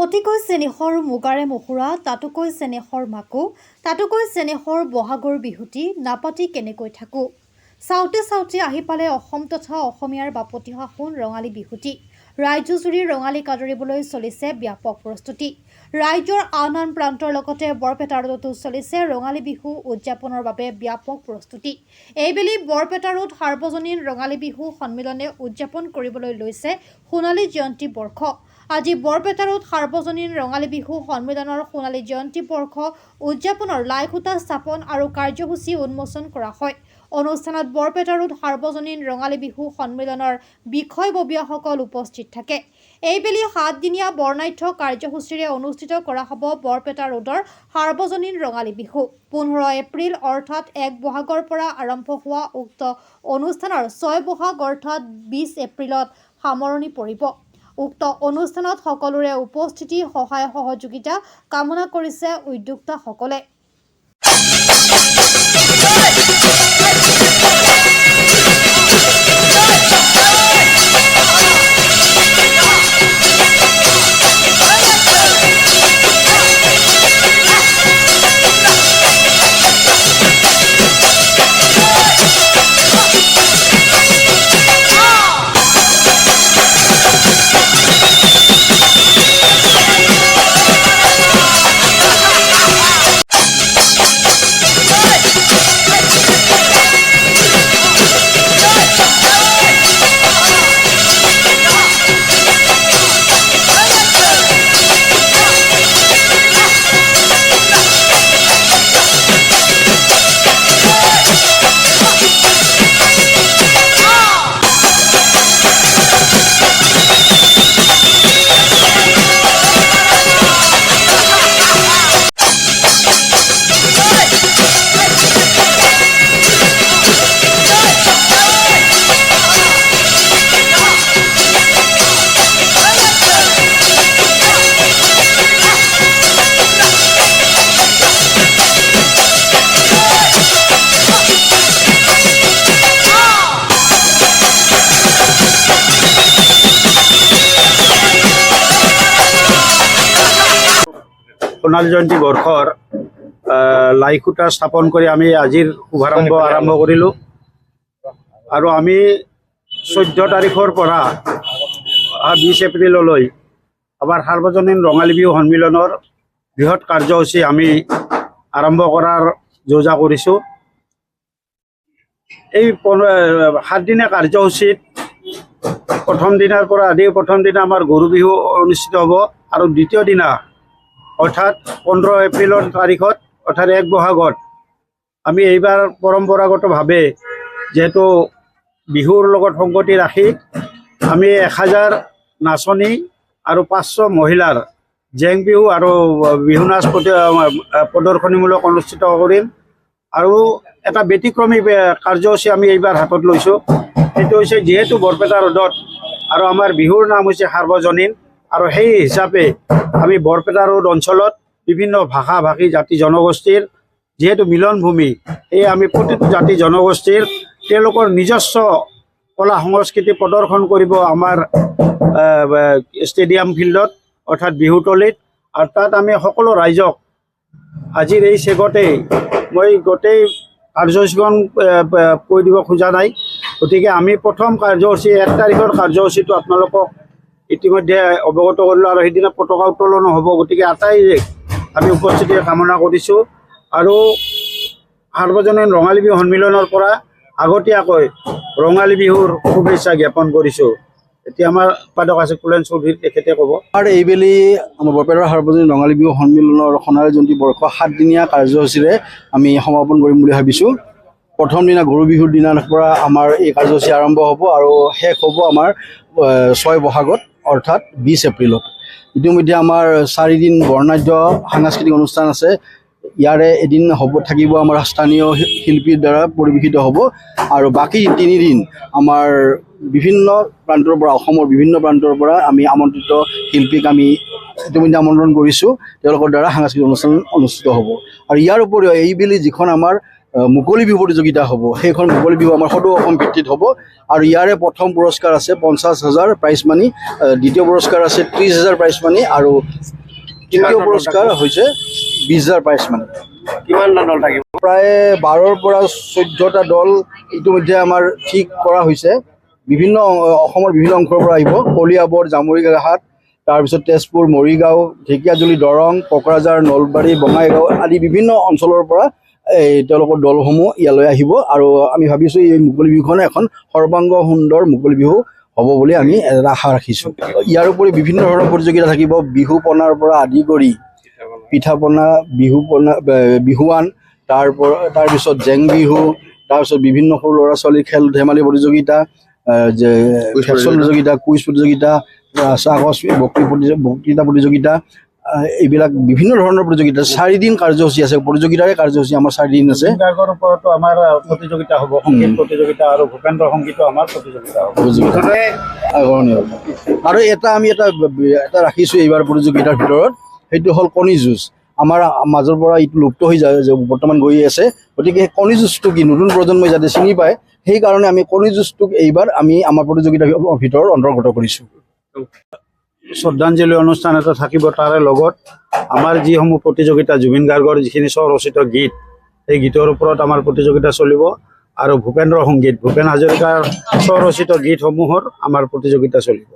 অতিকৈ চেনেহৰ মুগাৰে মুহুৰা তাতোকৈ চেনেহৰ মাকো তাতোকৈ চেনেহৰ বহাগৰ বিহুটি নাপাতি কেনেকৈ থাকো চাউতে চাউতে আহি পালে অসম তথা অসমীয়াৰ বাপতি সাহোন ৰঙালী বিহুটি ৰাজ্যজুৰি ৰঙালী কাদৰিবলৈ চলিছে ব্যাপক প্ৰস্তুতি ৰাজ্যৰ আন আন প্ৰান্তৰ লগতে বৰপেটা ৰোডতো চলিছে ৰঙালী বিহু উদযাপনৰ বাবে ব্যাপক প্ৰস্তুতি এইবেলি বৰপেটা ৰোড সাৰ্বজনীন ৰঙালী বিহু সন্মিলনে উদযাপন কৰিবলৈ লৈছে সোণালী জয়ন্তী বৰ্ষ আজি বৰপেটা ৰোড সাৰ্বজনীন ৰঙালী বিহু সন্মিলনৰ সোণালী জয়ন্তী বৰ্ষ উদযাপনৰ লাইখুটা স্থাপন আৰু কাৰ্যসূচী উন্মোচন কৰা হয় অনুষ্ঠানত বৰপেটা ৰোড সাৰ্বজনীন ৰঙালী বিহু সন্মিলনৰ বিষয়ববীয়াসকল উপস্থিত থাকে এইবেলি 7 দিনীয়া বৰ্ণাঢ্য কাৰ্যসূচীৰে অনুষ্ঠিত কৰা হ'ব বৰপেটা ৰোডৰ সাৰ্বজনীন ৰঙালী বিহু 15 এপ্ৰিল অৰ্থাৎ 1 বহাগৰ পৰা আৰম্ভ হোৱা উক্ত অনুষ্ঠানৰ 6 বহাগ অৰ্থাৎ 20 এপ্ৰিলত সামৰণি পৰিব উক্ত অনুষ্ঠানত সকলোৰে উপস্থিতি সহায় সহযোগিতা কামনা কৰিছে উদ্যোক্তাসকলে সোণালী জয়ন্তী বৰ্ষৰ লাইখুটা স্থাপন কৰি আমি আজিৰ শুভাৰম্ভ আৰম্ভ কৰিলোঁ আৰু আমি 14 তাৰিখৰ পৰা 20 এপ্ৰিললৈ আমাৰ সাৰ্বজনীন ৰঙালী বিহু সন্মিলনৰ বৃহৎ কাৰ্যসূচী আমি আৰম্ভ কৰাৰ যোজনা কৰিছোঁ এই 7 দিনীয়া কাৰ্যসূচীত প্ৰথম দিনাৰ পৰা প্ৰথম দিনা আমাৰ গৰু বিহু অনুষ্ঠিত হ'ব আৰু দ্বিতীয় দিনা অৰ্থাৎ 15 এপ্ৰিলৰ তাৰিখত অৰ্থাৎ 1 বহাগত আমি এইবাৰ পৰম্পৰাগতভাৱে যেহেতু বিহুৰ লগত সংগতি ৰাখি আমি 1000 নাচনী আৰু 500 মহিলাৰ জেং বিহু আৰু বিহু নাচ প্ৰদৰ্শনীমূলক অনুষ্ঠিত কৰিম আৰু এটা ব্যতিক্ৰমী কাৰ্যসূচী আমি এইবাৰ হাতত লৈছোঁ সেইটো হৈছে যেহেতু বৰপেটা ৰোডত আৰু আমাৰ বিহুৰ নাম হৈছে সাৰ্বজনীন আৰু সেই হিচাপে আমি বৰপেটা ৰোড অঞ্চলত বিভিন্ন ভাষা ভাষী জাতি জনগোষ্ঠীৰ যেহেতু মিলনভূমি এই আমি প্ৰতিটো জাতি জনগোষ্ঠীৰ তেওঁলোকৰ নিজস্ব কলা সংস্কৃতি প্ৰদৰ্শন কৰিব আমাৰ ষ্টেডিয়াম ফিল্ডত অৰ্থাৎ বিহুতলীত আৰু তাত আমি সকলো ৰাইজক আজিৰ এই চেগতেই মই গোটেই কাৰ্যসূচীখন কৈ দিব খোজা নাই গতিকে আমি প্ৰথম কাৰ্যসূচী 1 তাৰিখৰ কাৰ্যসূচীটো আপোনালোকক ইতিমধ্যে অৱগত কৰিলোঁ আৰু সেইদিনা পতাকা উত্তোলনো হ'ব গতিকে আটাই আমি উপস্থিতি কামনা কৰিছোঁ আৰু সাৰ্বজনীন ৰঙালী বিহু সন্মিলনৰ পৰা আগতীয়াকৈ ৰঙালী বিহুৰ শুভেচ্ছা জ্ঞাপন কৰিছোঁ এতিয়া আমাৰ উৎপাদক আছে কুলেন চৌধুৰী তেখেতে ক'ব আৰু এইবেলি আমাৰ বৰপেটাৰ সাৰ্বজনীন ৰঙালী বিহু সন্মিলনৰ সোণালী জয়ন্তী বৰ্ষ 7 দিনীয়া কাৰ্যসূচীৰে আমি সমাপন কৰিম বুলি ভাবিছোঁ প্ৰথম দিনা গৰু বিহুৰ দিনাৰ পৰা আমাৰ এই কাৰ্যসূচী আৰম্ভ হ'ব আৰু শেষ হ'ব আমাৰ 6 বহাগত অৰ্থাৎ 20 এপ্ৰিলত ইতিমধ্যে আমাৰ 4 দিন বৰ্ণাঢ্য সাংস্কৃতিক অনুষ্ঠান আছে ইয়াৰে এদিন থাকিব আমাৰ স্থানীয় শিল্পীৰ দ্বাৰা পৰিৱেশিত হ'ব আৰু বাকী 3 দিন আমাৰ বিভিন্ন প্ৰান্তৰ পৰা অসমৰ বিভিন্ন প্ৰান্তৰ পৰা আমি আমন্ত্ৰিত শিল্পীক আমি ইতিমধ্যে আমন্ত্ৰণ কৰিছোঁ তেওঁলোকৰ দ্বাৰা সাংস্কৃতিক অনুষ্ঠান অনুষ্ঠিত হ'ব আৰু ইয়াৰ উপৰিও এইবেলি যিখন আমাৰ মুকলি বিহু প্ৰতিযোগিতা হ'ব। সেইখন মুকলি বিহু আমাৰ সদৌ অসম ভিত্তিত হ'ব আৰু ইয়াৰে প্ৰথম পুৰস্কাৰ আছে 50,000 প্ৰাইজ মানি, দ্বিতীয় পুৰস্কাৰ আছে 30,000 প্ৰাইজ মানি আৰু তৃতীয় পুৰস্কাৰ হৈছে 20,000 প্ৰাইজ মানি। কিমান দল থাকিব? প্ৰায় 12ৰ পৰা 14টা দল ইতিমধ্যে আমাৰ ঠিক কৰা হৈছে। বিভিন্ন অসমৰ বিভিন্ন অংশৰ পৰা আহিব। কলিয়াবৰ, জামুৰিঘাট, তাৰপিছত তেজপুৰ, মৰিগাঁও, ঢেকীয়াজুলি, দৰং, কোকৰাঝাৰ, নলবাৰী, বঙাইগাঁও আদি বিভিন্ন অঞ্চলৰ পৰা তেওঁলোকৰ দলসমূহ ইয়ালৈ আহিব আৰু আমি ভাবিছোঁ এই মুকলি বিহুখন এখন সৰ্বাংগ সুন্দৰ মুকলি বিহু হ'ব বুলি আমি এটা আশা ৰাখিছোঁ। ইয়াৰ উপৰি বিভিন্ন ধৰণৰ প্ৰতিযোগিতা থাকিব, বিহু পনাৰ পৰা আদি কৰি পিঠা পনা, বিহুৱান, তাৰপিছত জেং বিহু, তাৰপিছত বিভিন্ন সৰু ল'ৰা ছোৱালীৰ খেল ধেমালি প্ৰতিযোগিতা, ফেশ্বন প্ৰতিযোগিতা, কুইজ প্ৰতিযোগিতা, বক্তৃতা প্ৰতিযোগিতা, এইবিলাক বিভিন্ন ধৰণৰ প্ৰতিযোগিতা। 4 দিন কাৰ্যসূচী আছে, প্ৰতিযোগিতাৰে কাৰ্যসূচী আমাৰ 4 দিন আছে। গাৰ্গৰ ওপৰতো আমাৰ প্ৰতিযোগিতা হ'ব, সংগীত প্ৰতিযোগিতা আৰু ভূপেন্দ্ৰ সংগীতো আমাৰ প্ৰতিযোগিতা হ'ব। আৰু আমি এটা ৰাখিছোঁ এইবাৰ প্ৰতিযোগিতাৰ ভিতৰত, সেইটো হ'ল কণী যুঁজ। আমাৰ মাজৰ পৰা এইটো লুপ্ত হৈ যায়, বৰ্তমান গৈ আছে। গতিকে কণী যুঁজটো কি নতুন প্ৰজন্মই যাতে চিনি পায়, সেইকাৰণে আমি কণী যুঁজটোক এইবাৰ আমি আমাৰ প্ৰতিযোগিতাৰ ভিতৰত অন্তৰ্গত কৰিছোঁ। শ্ৰদ্ধাঞ্জলি অনুষ্ঠান এটা থাকিব, তাৰে লগত আমাৰ যিসমূহ প্ৰতিযোগিতা, জুবিন গাৰ্গৰ যিখিনি স্বৰচিত গীত, সেই গীতৰ ওপৰত আমাৰ প্ৰতিযোগিতা চলিব আৰু ভূপেন হাজৰিকাৰ স্বৰচিত গীতসমূহৰ আমাৰ প্ৰতিযোগিতা চলিব।